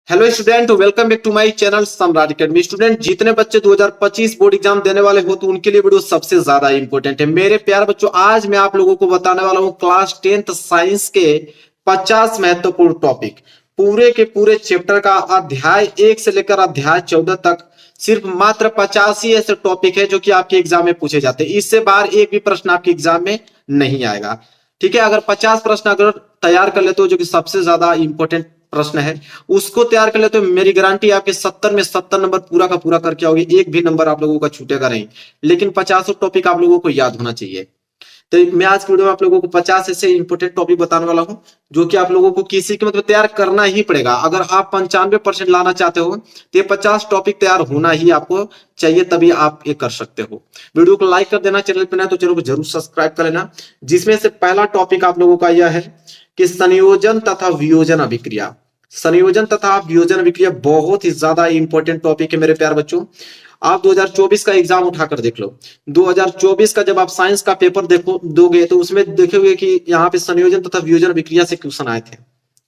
Hello student, welcome back to my channel Samrat academy. Student, जितने बच्चे 2025 board exam देने वाले हो तो उनके लिए वीडियो सबसे ज्यादा इंपॉर्टेंट है। मेरे प्यारे बच्चों, आज मैं आप लोगों को बताने वाला हूं क्लास 10th साइंस के 50 महत्वपूर्ण टॉपिक। पूरे के पूरे चैप्टर का अध्याय 1 से लेकर अध्याय 14 तक सिर्फ मात्र 50 ही ऐसे टॉपिक है जो कि आपके एग्जाम में पूछे जाते हैं। इससे बाहर एक भी प्रश्न आपके एग्जाम में नहीं आएगा। ठीक है, अगर 50 प्रश्न अगर तैयार कर लेते हो, जो कि सबसे ज्यादा इंपॉर्टेंट प्रश्न है, उसको तैयार कर लेते हो, मेरी गारंटी आपके 70 में 70 नंबर पूरा का पूरा करके आओगे। एक भी नंबर आप लोगों का छूटेगा नहीं। लेकिन 50 टॉपिक आप लोगों को याद होना चाहिए। तो मैं आज की वीडियो में आप लोगों को 50 ऐसे इंपोर्टेंट टॉपिक बताने वाला हूं जो कि आप लोगों को किसी की मतलब तैयार करना ही पड़ेगा। अगर आप 95% लाना चाहते हो तो ये 50 टॉपिक तैयार होना ही आपको चाहिए, तभी आप ये कर सकते हो। वीडियो को लाइक कर देना, चैनल पर नया तो चैनल को जरूर सब्सक्राइब कर लेना। जिसमें से पहला टॉपिक आप लोगों का यह है कि संयोजन तथा वियोजन अभिक्रिया। संयोजन तथा वियोजन अभिक्रिया बहुत ही ज्यादा इंपॉर्टेंट टॉपिक है मेरे प्यार बच्चों। आप 2024 का एग्जाम उठाकर देख लो। 2024 का जब आप साइंस का पेपर देखो दोगे तो उसमें देखोगे कि यहाँ पे संयोजन तथा वियोजन अभिक्रिया से क्वेश्चन आए थे।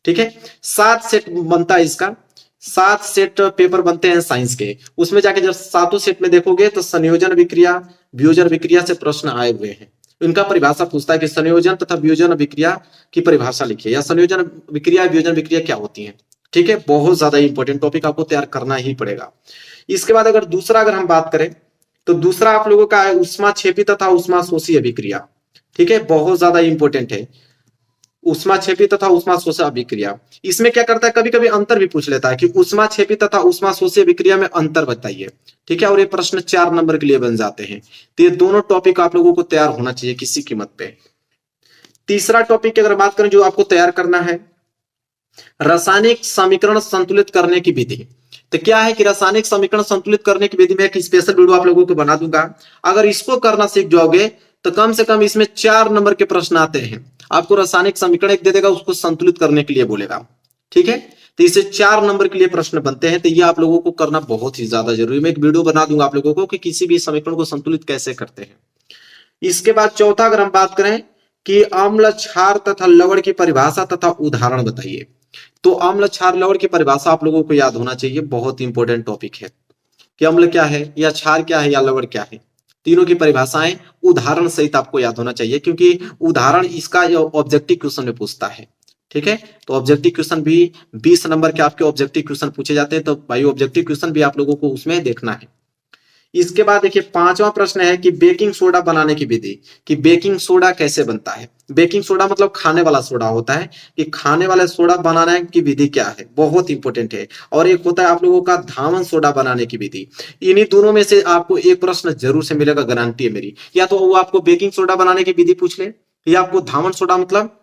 ठीक है, 7 सेट बनता है इसका। 7 सेट पेपर बनते हैं साइंस के। उसमें जाके जब 7 सेट में देखोगे तो संयोजन अभिक्रिया, वियोजन अभिक्रिया से प्रश्न आए हुए हैं। इनका परिभाषा पूछता है कि संयोजन तथा वियोजन अभिक्रिया की परिभाषा लिखिए, या संयोजन अभिक्रिया वियोजन अभिक्रिया क्या होती है। ठीक है, बहुत ज्यादा इंपॉर्टेंट टॉपिक आपको तैयार करना ही पड़ेगा। इसके बाद अगर दूसरा अगर हम बात करें तो दूसरा आप लोगों का है ऊष्माक्षेपी तथा ऊष्माशोषी अभिक्रिया। ठीक है, बहुत ज्यादा इंपॉर्टेंट है ऊष्माक्षेपी तथा ऊष्माशोषी अभिक्रिया। इसमें क्या करता है, कभी कभी अंतर भी पूछ लेता है कि ऊष्माक्षेपी तथा ऊष्माशोषी अभिक्रिया में अंतर बताइए। ठीक है, और ये प्रश्न 4 नंबर के लिए बन जाते हैं। तो ये दोनों टॉपिक आप लोगों को तैयार होना चाहिए किसी कीमत पे। तीसरा टॉपिक की अगर बात करें जो आपको तैयार करना है, रासायनिक समीकरण संतुलित करने की विधि। तो क्या है कि रासायनिक समीकरण संतुलित करने की विधि में एक स्पेशल वीडियो आप लोगों को बना दूंगा। अगर इसको करना सीख जाओगे तो कम से कम इसमें 4 नंबर के प्रश्न आते हैं। आपको रासायनिक समीकरण एक दे देगा, उसको संतुलित करने के लिए बोलेगा। ठीक है, तो इसे 4 नंबर के लिए प्रश्न बनते हैं। तो ये आप लोगों को करना बहुत ही ज्यादा जरूरी है। मैं एक वीडियो बना दूंगा आप लोगों को कि किसी भी समीकरण को संतुलित कैसे करते हैं। इसके बाद चौथा अगर हम बात करें कि अम्ल, क्षार तथा लवण की परिभाषा तथा उदाहरण बताइए। तो अम्ल, क्षार, लवण की परिभाषा आप लोगों को याद होना चाहिए। बहुत इंपॉर्टेंट टॉपिक है कि अम्ल क्या है, या क्षार क्या है, या लवण क्या है। तीनों की परिभाषाएं उदाहरण सहित आपको याद होना चाहिए, क्योंकि उदाहरण इसका ऑब्जेक्टिव क्वेश्चन में पूछता है। ठीक है, तो ऑब्जेक्टिव क्वेश्चन भी 20 नंबर के आपके ऑब्जेक्टिव क्वेश्चन पूछे जाते हैं। तो भाई ऑब्जेक्टिव क्वेश्चन भी आप लोगों को उसमें देखना है। इसके बाद देखिए पांचवा प्रश्न है कि बेकिंग सोडा बनाने की विधि, कि बेकिंग सोडा कैसे बनता है। बेकिंग सोडा मतलब खाने वाला सोडा होता है, कि खाने वाला सोडा बनाने की विधि क्या है, बहुत इंपॉर्टेंट है। और एक होता है आप लोगों का धावन सोडा बनाने की विधि। इन्हीं दोनों में से आपको एक प्रश्न जरूर से मिलेगा, गारंटी है मेरी। या तो वो आपको बेकिंग सोडा बनाने की विधि पूछ ले, या आपको धावन सोडा मतलब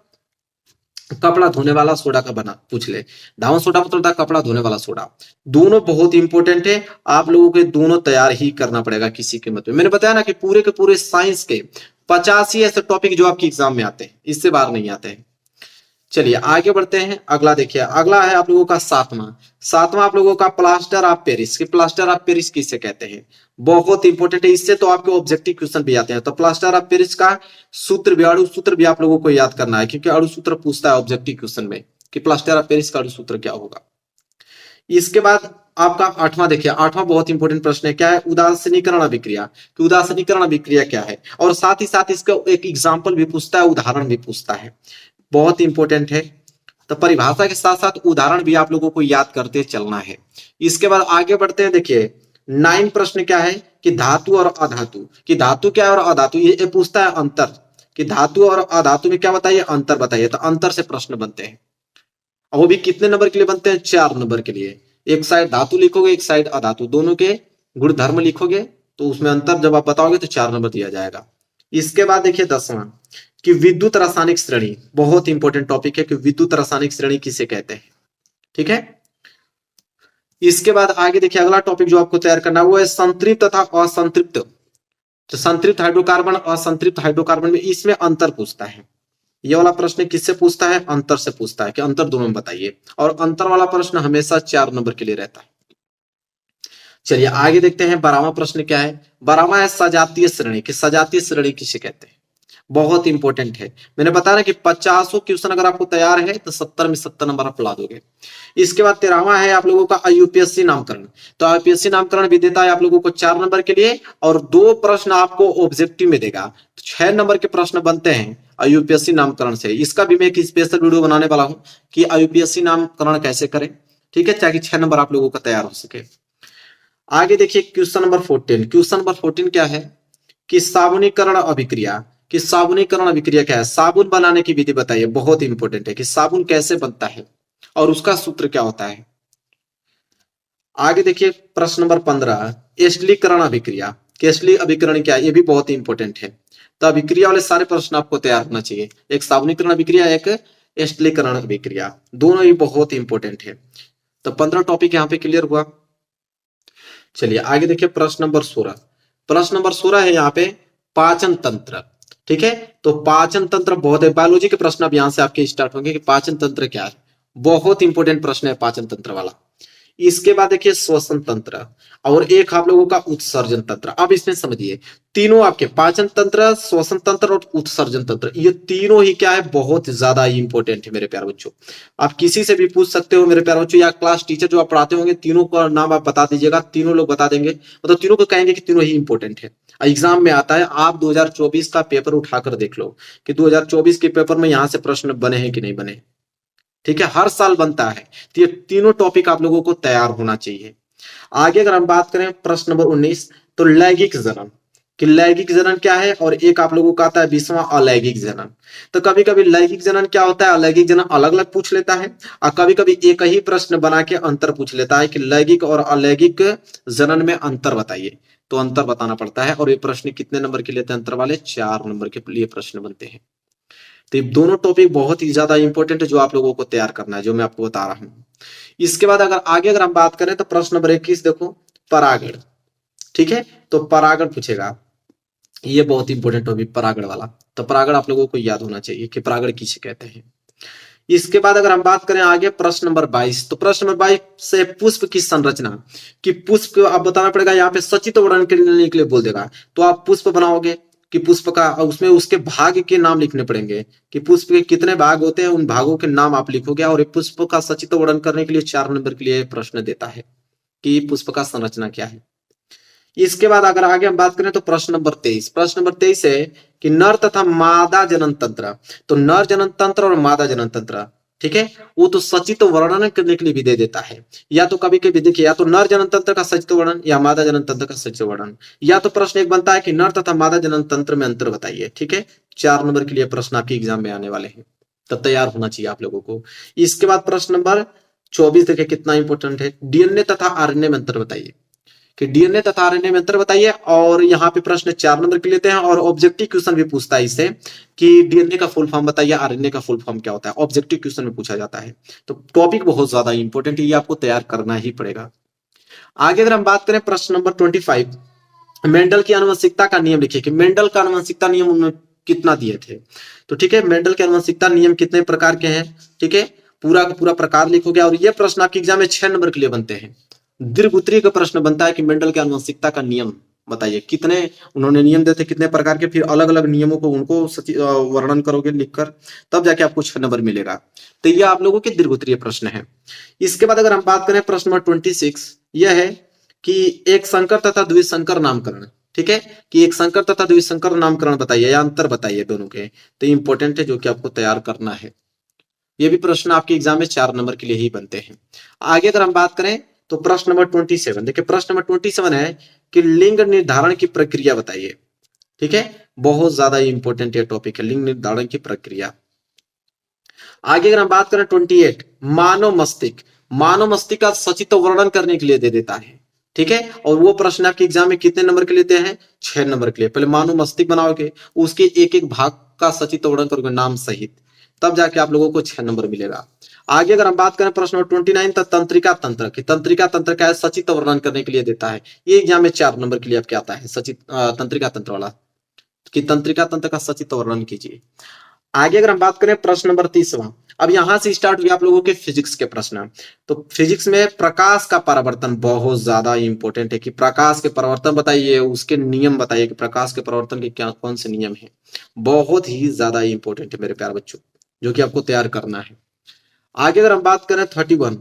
कपड़ा धोने वाला सोडा का बना पूछ ले। धावन सोडा मतलब होता है कपड़ा धोने वाला सोडा। दोनों बहुत इंपॉर्टेंट है, आप लोगों के दोनों तैयार ही करना पड़ेगा किसी कीमत में। मैंने बताया ना कि पूरे के पूरे साइंस के 85 ऐसे टॉपिक जो आपके एग्जाम में आते हैं, इससे बाहर नहीं आते हैं। चलिए आगे बढ़ते हैं। अगला देखिए, अगला है आप लोगों का सातवां। सातवां आप लोगों का प्लास्टर ऑफ पेरिस, कि प्लास्टर ऑफ पेरिस किसे कहते हैं। बहुत इंपॉर्टेंट है, इससे तो आपके ऑब्जेक्टिव क्वेश्चन भी आते हैं। तो प्लास्टर ऑफ पेरिस का सूत्र भी, अणु सूत्र भी आप लोगों को याद करना है, क्योंकि अणु सूत्र पूछता है ऑब्जेक्टिव क्वेश्चन में कि प्लास्टर ऑफ पेरिस का अणु सूत्र क्या होगा। इसके बाद आपका आठवां देखिए, आठवां बहुत इंपॉर्टेंट प्रश्न है, क्या है, उदासीनीकरण अभिक्रिया। कि उदासीनीकरण अभिक्रिया क्या है, और साथ ही साथ इसका एक एग्जाम्पल भी पूछता है, उदाहरण भी पूछता है। बहुत इंपॉर्टेंट है। तो परिभाषा के साथ साथ उदाहरण भी आप लोगों को याद करते चलना है। इसके बाद आगे बढ़ते हैं। देखिए 9 प्रश्न क्या है कि धातु और अधातु, कि धातु क्या है और अधातु, ये पूछता है अंतर, कि धातु और अधातु में क्या बताइए, अंतर बताइए। तो अंतर से प्रश्न बनते हैं, और वो भी कितने नंबर के लिए बनते हैं, 4 नंबर के लिए। एक साइड धातु लिखोगे, एक साइड अधातु, दोनों के गुण धर्म लिखोगे, तो उसमें अंतर जब आप बताओगे तो 4 नंबर दिया जाएगा। इसके बाद देखिए 10वां कि विद्युत रासायनिक श्रेणी, बहुत इंपॉर्टेंट टॉपिक है कि विद्युत रासायनिक श्रेणी किसे कहते हैं। ठीक है, इसके बाद आगे देखिए अगला टॉपिक जो आपको तैयार करना है वो है संतृप्त तथा असंतृप्त। तो संतृप्त हाइड्रोकार्बन, असंतृप्त हाइड्रोकार्बन में इसमें अंतर पूछता है। ये वाला प्रश्न किससे पूछता है, अंतर से पूछता है, कि अंतर दोनों में बताइए। और अंतर वाला प्रश्न हमेशा 4 नंबर के लिए रहता है। चलिए आगे देखते हैं 12वां प्रश्न क्या है। 12वां है सजातीय श्रेणी, कि सजातीय श्रेणी किसे कहते हैं। बहुत इंपॉर्टेंट है। मैंने बताया ना कि 50 क्वेश्चन अगर आपको तैयार है तो 70 में 70 नंबर आप ला दोगे। इसके बाद 13वां है आप लोगों का यूपीएससी नामकरण। तो यूपीएससी नामकरण भी देता है आप लोगों को 4 नंबर के लिए और 2 प्रश्न आपको ऑब्जेक्टिव में देगा। तो 6 नंबर के प्रश्न बनते हैं यूपीएससी नामकरण से। इसका भी मैं एक स्पेशल वीडियो बनाने वाला हूं कि यूपीएससी नामकरण कैसे करें, ठीक है, ताकि 6 नंबर आप लोगों का तैयार हो सके। आगे देखिए क्वेश्चन नंबर 14। क्वेश्चन नंबर 14 क्या है कि साबुनीकरण अभिक्रिया। कि साबुनीकरण अभिक्रिया क्या है, साबुन बनाने की विधि बताइए। बहुत इंपॉर्टेंट है कि साबुन कैसे बनता है और उसका सूत्र क्या होता है। आगे देखिए प्रश्न नंबर 15 एस्टिलीकरण अभिक्रिया। एस्टिली अभिकरण क्या है, ये भी बहुत इंपॉर्टेंट है। तो अभिक्रिया वाले सारे प्रश्न आपको तैयार होना चाहिए, एक साबुनीकरण अभिक्रिया, एक एस्टिलीकरण अभिक्रिया, दोनों ही बहुत इंपॉर्टेंट है। तो 15 टॉपिक यहाँ पे क्लियर हुआ। चलिए आगे देखिए प्रश्न नंबर 16। प्रश्न नंबर 16 है यहाँ पे पाचन तंत्र, ठीक है। तो पाचन तंत्र बहुत है, बायोलॉजी के प्रश्न अब यहां से आपके स्टार्ट होंगे कि पाचन तंत्र क्या है। बहुत इंपॉर्टेंट प्रश्न है पाचन तंत्र वाला। इसके बाद देखिए श्वसन तंत्र और एक आप लोगों का उत्सर्जन तंत्र। अब इसमें समझिए तीनों आपके पाचन तंत्र, श्वसन तंत्र और उत्सर्जन तंत्र, ये तीनों ही क्या है, बहुत ज्यादा इंपॉर्टेंट है मेरे प्यारे बच्चों। आप किसी से भी पूछ सकते हो मेरे प्यारे बच्चों, या क्लास टीचर जो आप पढ़ाते होंगे तीनों का नाम आप बता दीजिएगा, तीनों लोग बता देंगे, मतलब तीनों को कहेंगे कि तीनों ही इंपॉर्टेंट है। एग्जाम में आता है, आप 2024 का पेपर उठाकर देख लो कि 2024 के पेपर में यहां से प्रश्न बने हैं कि नहीं बने, ठीक है, हर साल बनता है। तो ये तीनों टॉपिक आप लोगों को तैयार होना चाहिए। आगे अगर हम बात करें प्रश्न नंबर 19, तो लैंगिक जनन। कि लैंगिक जनन क्या है, और एक आप लोगों का आता है 20वां अलैंगिक जनन। तो कभी कभी लैंगिक जनन क्या होता है, अलैंगिक जनन अलग अलग पूछ लेता है और कभी कभी एक ही प्रश्न बना के अंतर पूछ लेता है कि लैंगिक और अलैंगिक जनन में अंतर बताइए। तो अंतर बताना पड़ता है और ये प्रश्न कितने नंबर के लेते हैं, अंतर वाले 4 नंबर के लिए प्रश्न बनते हैं। तो ये दोनों टॉपिक बहुत ही ज्यादा इंपॉर्टेंट है जो आप लोगों को तैयार करना है, जो मैं आपको बता रहा हूं। इसके बाद अगर हम बात करें तो प्रश्न नंबर 21 देखो, परागण, ठीक है। तो परागण पूछेगा, ये बहुत इंपॉर्टेंट टॉपिक परागण वाला। तो परागण आप लोगों को याद होना चाहिए कि परागण किसे कहते हैं। इसके बाद अगर हम बात करें आगे प्रश्न नंबर 22, तो प्रश्न नंबर 22 से पुष्प की संरचना। कि पुष्प आप बताना पड़ेगा, यहाँ पे सचित्र वर्णन करने के लिए बोल देगा, तो आप पुष्प बनाओगे कि पुष्प का, उसमें उसके भाग के नाम लिखने पड़ेंगे कि पुष्प के कितने भाग होते हैं, उन भागों के नाम आप लिखोगे। और पुष्प का सचित्र वर्णन करने के लिए 4 नंबर के लिए प्रश्न देता है कि पुष्प का संरचना क्या है। इसके बाद अगर आगे हम बात करें तो प्रश्न नंबर 23। प्रश्न नंबर 23 है कि नर तथा मादा जनन तंत्र। तो नर जनन तंत्र और मादा जनन तंत्र, ठीक है, वो तो सचित्र वर्णन करने के लिए भी दे देता है। या तो कभी कभी देखिए, या तो नर जनन तंत्र का सचित्र वर्णन या मादा जनन तंत्र का सचित्र वर्णन। या तो प्रश्न एक बनता है कि नर तथा मादा जनन तंत्र में अंतर बताइए, ठीक है। 4 नंबर के लिए प्रश्न आपके एग्जाम में आने वाले हैं, तब तैयार होना चाहिए आप लोगों को। इसके बाद प्रश्न नंबर 24 देखिए कितना इंपॉर्टेंट है, डीएनए तथा आरएनए में अंतर बताइए। कि डीएनए तथा आरएनए में अंतर बताइए। और यहाँ पे प्रश्न 4 नंबर के लेते हैं और ऑब्जेक्टिव क्वेश्चन भी पूछता है इससे कि डीएनए का फुल फॉर्म बताइए, आरएनए का फुल फॉर्म क्या होता है, ऑब्जेक्टिव क्वेश्चन में पूछा जाता है। तो टॉपिक बहुत ज्यादा इंपॉर्टेंट है, ये आपको तैयार करना ही पड़ेगा। आगे अगर हम बात करें प्रश्न नंबर 25, मेंडल की आनुवंशिकता का नियम लिखिए। कि मेंडल का आनुवंशिकता नियम उन्होंने कितना दिए थे। तो ठीक है, मेंडल के आनुवंशिकता नियम कितने प्रकार के हैं, ठीक है, पूरा का पूरा प्रकार लिखोगे। और ये प्रश्न आपके एग्जाम में 6 नंबर के लिए बनते हैं। दीर्घ उत्तरीय का प्रश्न बनता है कि मेंडल के आनुवंशिकता का नियम बताइए, कितने उन्होंने नियम देते, कितने प्रकार के, फिर अलग अलग नियमों को उनको वर्णन करोगे लिखकर, तब जाके आपको 6 नंबर मिलेगा। तो ये आप लोगों के दीर्घ उत्तरीय प्रश्न है। इसके बाद अगर हम बात करें प्रश्न नंबर 26, यह है कि एक संकर तथा द्विसंकर नामकरण, ठीक है, कि एक संकर तथा द्विसंकर नामकरण बताइए या अंतर बताइए दोनों के। तो इंपॉर्टेंट है जो कि आपको तैयार करना है। ये भी प्रश्न आपके एग्जाम में 4 नंबर के लिए ही बनते हैं। आगे अगर हम बात करें तो प्रश्न नंबर 27 देखिए, प्रश्न नंबर 27 है कि लिंग निर्धारण की प्रक्रिया बताइए, ठीक है, बहुत ज्यादा इंपॉर्टेंट ये टॉपिक है, लिंग निर्धारण की प्रक्रिया। आगे अगर हम बात करें 28, मानव मस्तिष्क का सचित्र वर्णन करने के लिए दे देता है, ठीक है। और वो प्रश्न आपके एग्जाम में कितने नंबर के लेते हैं, 6 नंबर के लिए। पहले मानव मस्तिष्क बनाओगे, उसके एक एक भाग का सचित्र वर्णन करोगे नाम सहित, तब जाके आप लोगों को 6 नंबर मिलेगा। आगे अगर हम बात करें प्रश्न 29, तो तंत्रिका तंत्र की तंत्रिका तंत्र का सचित्र वर्णन करने के लिए देता है। ये एग्जाम में 4 नंबर के लिए आपके आता है, तंत्रिका तंत्र वाला, कि तंत्रिका तंत्र का सचित्र वर्णन कीजिए। आगे अगर हम बात करें प्रश्न नंबर 30, अब यहां से स्टार्ट हुआ आप लोगों के फिजिक्स के प्रश्न। तो फिजिक्स में प्रकाश का परावर्तन बहुत ज्यादा इंपॉर्टेंट है कि प्रकाश के परावर्तन बताइए, उसके नियम बताइए कि प्रकाश के परावर्तन के क्या कौन से नियम है। बहुत ही ज्यादा इंपॉर्टेंट है मेरे प्यारे बच्चों, जो कि आपको तैयार करना है। आगे अगर हम बात करें 31,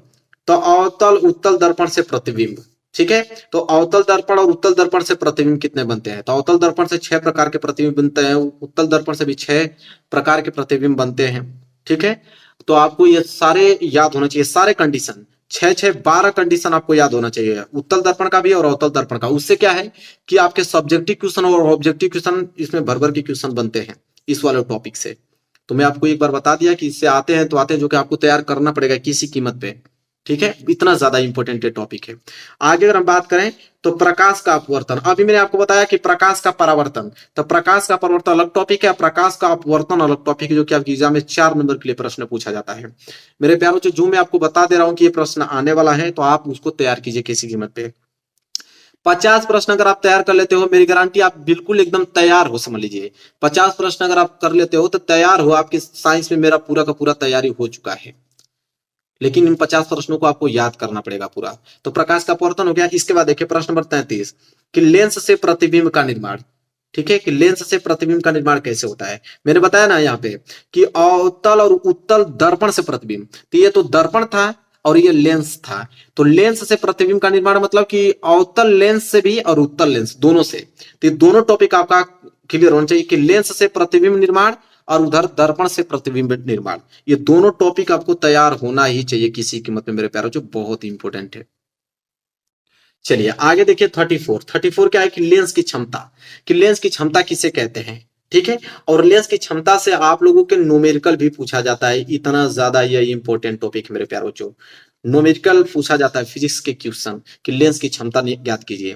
तो अवतल उत्तल दर्पण से प्रतिबिंब। ठीक है, तो अवतल दर्पण और उत्तल दर्पण से प्रतिबिंब कितने बनते हैं? तो अवतल दर्पण से 6 प्रकार के प्रतिबिंब बनते हैं, उत्तल दर्पण से भी 6 प्रकार के प्रतिबिंब बनते हैं। ठीक है, तो आपको ये सारे याद होना चाहिए, सारे कंडीशन 6 6 12 कंडीशन आपको याद होना चाहिए, उत्तल दर्पण का भी और अवतल दर्पण का। उससे क्या है कि आपके सब्जेक्टिव क्वेश्चन और ऑब्जेक्टिव क्वेश्चन इसमें भर भर के क्वेश्चन बनते हैं इस वाले टॉपिक से। तो मैं आपको एक बार बता दिया कि इससे आते हैं तो आते हैं, जो कि आपको तैयार करना पड़ेगा किसी कीमत पे। ठीक है, इतना ज्यादा इंपॉर्टेंट टॉपिक है। आगे अगर हम बात करें तो प्रकाश का अपवर्तन, अभी मैंने आपको बताया कि प्रकाश का परावर्तन, तो प्रकाश का परावर्तन अलग टॉपिक है, प्रकाश का अपवर्तन अलग टॉपिक है, जो कि आपकी एग्जाम में 4 नंबर के लिए प्रश्न पूछा जाता है। मेरे प्यारों जो मैं आपको बता दे रहा हूं कि ये प्रश्न आने वाला है, तो आप उसको तैयार कीजिए किसी कीमत पे। 50 प्रश्न अगर आप तैयार कर लेते हो, मेरी गारंटी आप बिल्कुल एकदम तैयार हो, समझ लीजिए 50 प्रश्न अगर आप कर लेते हो तो तैयार हो, आपकी साइंस में मेरा पूरा का पूरा तैयारी हो चुका है। लेकिन इन 50 प्रश्नों को आपको याद करना पड़ेगा पूरा। तो प्रकाश का अपवर्तन हो गया। इसके बाद देखिए प्रश्न नंबर 33 कि लेंस से प्रतिबिंब का निर्माण। ठीक है, कि लेंस से प्रतिबिंब का निर्माण कैसे होता है। मैंने बताया ना यहाँ पे कि अवतल और उत्तल दर्पण से प्रतिबिंब, तो ये तो दर्पण था और ये लेंस था। तो लेंस से प्रतिबिंब का निर्माण मतलब कि अवतल लेंस से भी और उत्तल लेंस दोनों से। तो ये दोनों टॉपिक आपका क्लियर होना चाहिए कि लेंस से प्रतिबिंब निर्माण और उधर दर्पण से प्रतिबिंब निर्माण, ये दोनों टॉपिक आपको तैयार होना ही चाहिए किसी कीमत में मेरे प्यारों, जो बहुत इंपॉर्टेंट है। चलिए आगे देखिए 34 क्या है कि लेंस की क्षमता, कि लेंस की क्षमता किसे कहते हैं। ठीक है, और लेंस की क्षमता से आप लोगों के न्यूमेरिकल भी पूछा जाता है, इतना ज्यादा ये इंपॉर्टेंट टॉपिक मेरे प्यारों, जो न्यूमेरिकल पूछा जाता है फिजिक्स के क्वेश्चन कि लेंस की क्षमता ज्ञात कीजिए।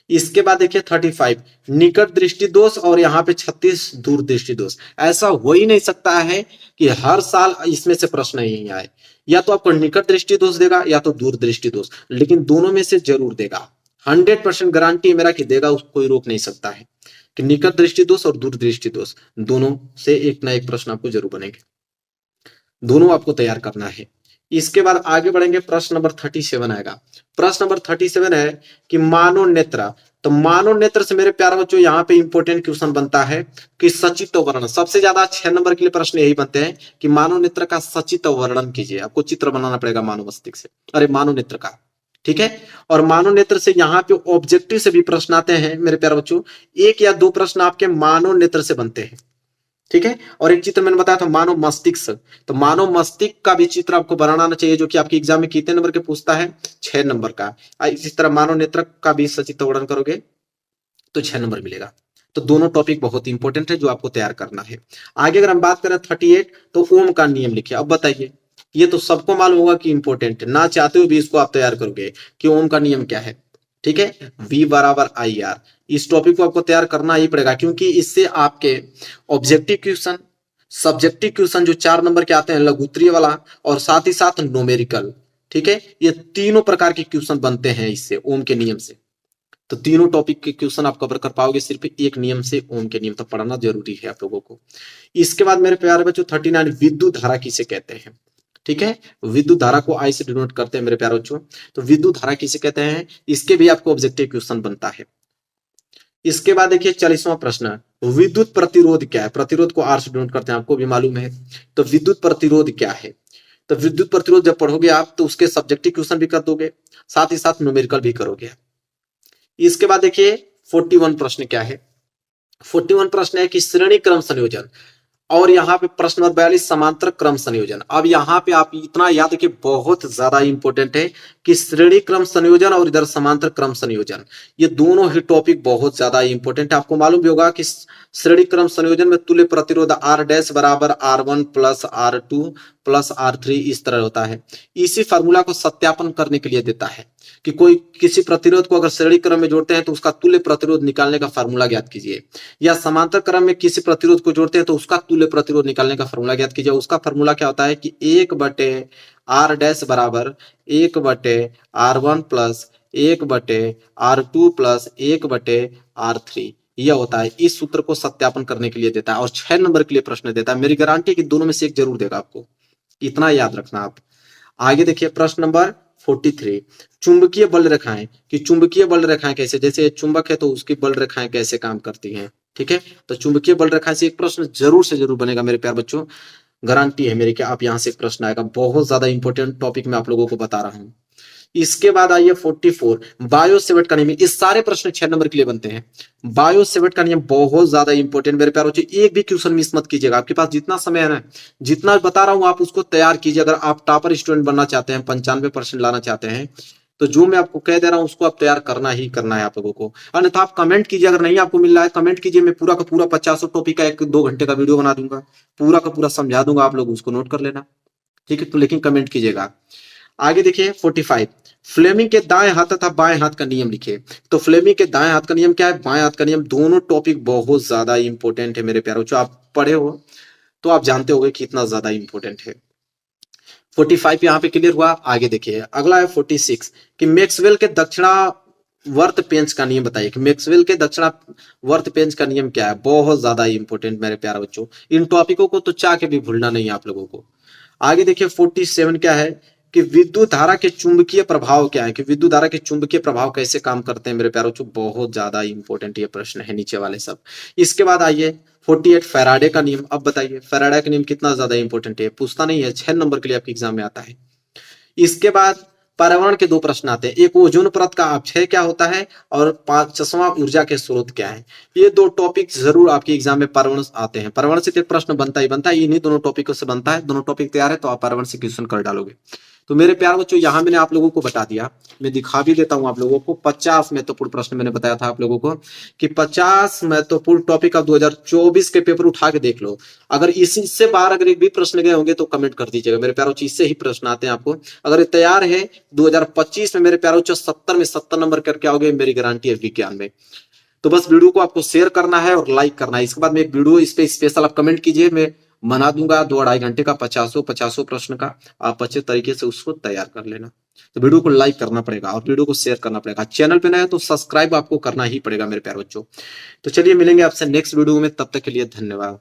इसके बाद देखिए 35 निकट दृष्टि दोष और यहाँ पे 36 दूर दृष्टि दोष। ऐसा हो ही नहीं सकता है कि हर साल इसमें से प्रश्न यही आए, या तो आपको निकट दृष्टि दोष देगा या तो दूर दृष्टि दोष, लेकिन दोनों में से जरूर देगा। 100% गारंटी मेरा कि देगा, उसको कोई रोक नहीं सकता है कि निकट दृष्टि दोष और दूर दृष्टि दोष दोनों से एक ना एक प्रश्न आपको जरूर बनेंगे, दोनों आपको तैयार करना है। इसके बाद आगे बढ़ेंगे, प्रश्न नंबर 37 आएगा। प्रश्न नंबर 37 है कि मानव नेत्र। तो मानव नेत्र से मेरे प्यारे बच्चों यहाँ पे इंपॉर्टेंट क्वेश्चन बनता है कि सचित्र वर्णन, सबसे ज्यादा 6 नंबर के लिए प्रश्न यही बनते हैं कि मानव नेत्र का सचित्र वर्णन कीजिए। आपको चित्र बनाना पड़ेगा मानव मस्तिष्क से, अरे मानव नेत्र का। ठीक है, और मानव नेत्र से यहाँ पे ऑब्जेक्टिव से भी प्रश्न आते हैं मेरे प्यारे बच्चों, 1 या 2 प्रश्न आपके मानव नेत्र से बनते हैं। ठीक है, और एक चित्र मैंने बताया था मानव मस्तिष्क, तो मानव मस्तिष्क का भी चित्र आपको बनाना आना चाहिए, जो कि आपके एग्जाम में कितने नंबर के पूछता है, 6 नंबर का। इसी तरह मानव नेत्र का भी सचित्र वर्णन करोगे तो 6 नंबर मिलेगा। तो दोनों टॉपिक बहुत इंपॉर्टेंट है जो आपको तैयार करना है। आगे अगर हम बात करें 38, तो ओम का नियम लिखिए। अब बताइए, ये तो सबको मालूम होगा कि इंपॉर्टेंट है, ना चाहते हुए भी इसको आप तैयार करोगे कि ओम का नियम क्या है। ठीक है, V बराबर IR, इस टॉपिक को आपको तैयार करना ही पड़ेगा, क्योंकि इससे आपके ऑब्जेक्टिव क्वेश्चन, सब्जेक्टिव क्वेश्चन जो 4 नंबर के आते हैं लघुत्तरीय वाला, और साथ ही साथ न्यूमेरिकल, ठीक है, ये तीनों प्रकार के क्वेश्चन बनते हैं इससे, ओम के नियम से। तो तीनों टॉपिक के क्वेश्चन आप कवर कर पाओगे सिर्फ एक नियम से, ओम के नियम तक पढ़ना जरूरी है आप लोगों को। इसके बाद मेरे प्यारे बच्चों 39 विद्युत धारा किसे कहते हैं। ठीक है, विद्युत धारा को आई से डिनोट करते हैं मेरे प्यारे बच्चों। तो विद्युत धारा किसे कहते हैं, इसके भी आपको ऑब्जेक्टिव क्वेश्चन बनता है। इसके बाद देखिए 40वां प्रश्न, विद्युत प्रतिरोध क्या है। प्रतिरोध को आर से डिनोट करते हैं, आपको भी मालूम है। तो विद्युत प्रतिरोध क्या है, तो विद्युत प्रतिरोध जब पढ़ोगे आप तो उसके सब्जेक्टिव क्वेश्चन भी कर दोगे, साथ ही साथ न्यूमेरिकल भी करोगे। इसके बाद देखिए 41 प्रश्न क्या है। 41 प्रश्न है कि श्रेणी क्रम संयोजन, और यहाँ पे प्रश्न नंबर 42 समांतर क्रम संयोजन। अब यहाँ पे आप इतना याद रखिए, बहुत ज्यादा इंपॉर्टेंट है कि श्रेणी क्रम संयोजन और इधर समांतर क्रम संयोजन, ये दोनों ही टॉपिक बहुत ज्यादा इंपॉर्टेंट है। आपको मालूम भी होगा कि श्रेणी क्रम संयोजन में तुल्य प्रतिरोध R डैश बराबर R1 plus R2 plus R3 इस तरह होता है। इसी फार्मूला को सत्यापन करने के लिए देता है कि कोई किसी प्रतिरोध को अगर श्रेणी क्रम में जोड़ते हैं तो उसका तुल्य प्रतिरोध निकालने का फार्मूला ज्ञात कीजिए, या समांतर क्रम में किसी प्रतिरोध को जोड़ते हैं तो उसका तुल्य प्रतिरोध निकालने का फार्मूला ज्ञात कीजिए। उसका फार्मूला क्या होता है कि 1/R डैश बराबर 1/R1 plus 1/R2 plus 1/R3, यह होता है। इस सूत्र को सत्यापन करने के लिए देता है और 6 नंबर के लिए प्रश्न देता है। मेरी गारंटी है कि दोनों में से एक जरूर देगा आपको, इतना याद रखना आप। आगे देखिए प्रश्न नंबर 43, चुंबकीय बल रेखाएं, कि चुंबकीय बल रेखाएं कैसे, जैसे चुंबक है तो उसकी बल रेखाएं कैसे काम करती हैं। ठीक है, तो चुंबकीय बल रेखाएं से एक प्रश्न जरूर से जरूर बनेगा मेरे प्यार बच्चों, गारंटी है मेरी कि आप यहां से एक प्रश्न आएगा। बहुत ज्यादा इंपॉर्टेंट टॉपिक मैं आप लोगों को बता रहा हूं। इसके बाद आइए 44, बायो सेवर्ट का नियम। इस सारे प्रश्न 6 नंबर के लिए बनते हैं। बायो सेवर्ट का नियम बहुत ज्यादा इंपॉर्टेंट मेरे प्यारों, एक भी क्वेश्चन मिस मत कीजिएगा। आपके पास जितना समय है ना, जितना बता रहा हूं आप उसको तैयार कीजिए। अगर आप टॉपर स्टूडेंट बनना चाहते हैं, 95% लाना चाहते हैं, तो जो मैं आपको कह दे रहा हूं उसको आप तैयार करना ही करना है आप लोगों को। अन्यथा आप कमेंट कीजिए, अगर नहीं आपको मिल रहा है कमेंट कीजिए, मैं पूरा का पूरा 50 टॉपिक का 1-2 घंटे का वीडियो बना दूंगा, पूरा का पूरा समझा दूंगा, आप लोग उसको नोट कर लेना। ठीक है, तो लेकिन कमेंट कीजिएगा। आगे देखिए 45, फ्लेमिंग के दाएं हाथ तथा बाएं हाथ का नियम लिखे। तो फ्लेमिंग के दाएं हाथ का नियम क्या है, बाएं हाथ का नियम, दोनों टॉपिक बहुत ज्यादा इंपॉर्टेंट है मेरे प्यारों। जो आप पढ़े हो तो आप जानते होंगे कि इतना ज्यादा इंपॉर्टेंट है। 45 यहाँ पे क्लियर हुआ। आगे देखिए अगला है 46, कि मैक्सवेल के दक्षिणावर्त पेंच का नियम बताइए। कि मैक्सवेल के दक्षिणावर्त पेंच का नियम क्या है, बहुत ज्यादा इंपॉर्टेंट मेरे प्यारे बच्चों। इन टॉपिकों को तो चाह के भी भूलना नहीं है आप लोगों को। आगे देखिए 47 क्या है, कि विद्युत धारा के चुंबकीय प्रभाव क्या है। कि विद्युत धारा के चुंबकीय प्रभाव कैसे काम करते हैं मेरे प्यारों, बहुत ज्यादा इंपॉर्टेंट ये प्रश्न है नीचे वाले सब। इसके बाद आइए 48, फैराडे का नियम। अब बताइए फैराडे का नियम कितना ज्यादा इंपॉर्टेंट है, पूछता नहीं है, 6 नंबर के लिए आपके एग्जाम में आता है। इसके बाद पर्यावरण के 2 प्रश्न आते हैं, एक ओजोन परत का अपक्षय क्या होता है, और 5वां ऊर्जा के स्रोत क्या है। ये 2 टॉपिक जरूर आपके एग्जाम में पर्यावरण आते हैं। पर्यावरण से एक प्रश्न बनता ही बनता है, इन्हीं दोनों टॉपिकों से बनता है। दोनों टॉपिक तैयार है तो आप पर्यावरण से क्वेश्चन कर डालोगे। तो मेरे प्यार बच्चों यहाँ मैंने आप लोगों को बता दिया, मैं दिखा भी देता हूं आप लोगों को। 50 महत्वपूर्ण प्रश्न मैंने बताया था आप लोगों को, कि 50 महत्वपूर्ण टॉपिक आप 2024 के पेपर उठा के देख लो। अगर इससे बाहर अगर एक भी प्रश्न गए होंगे तो कमेंट कर दीजिएगा मेरे प्यारों, इससे ही प्रश्न आते हैं आपको। अगर तैयार है 2025 में मेरे प्यारों 70 में 70 नंबर करके आओगे, मेरी गारंटी है विज्ञान में। तो बस वीडियो को आपको शेयर करना है और लाइक करना है। इसके बाद में एक वीडियो इस पे स्पेशल आप कमेंट कीजिए, मैं बना दूंगा 2-2.5 घंटे का 50 प्रश्न का। आप अच्छे तरीके से उसको तैयार कर लेना। तो वीडियो को लाइक करना पड़ेगा और वीडियो को शेयर करना पड़ेगा। चैनल पे नए है तो सब्सक्राइब आपको करना ही पड़ेगा मेरे प्यारे बच्चों। तो चलिए मिलेंगे आपसे नेक्स्ट वीडियो में, तब तक के लिए धन्यवाद।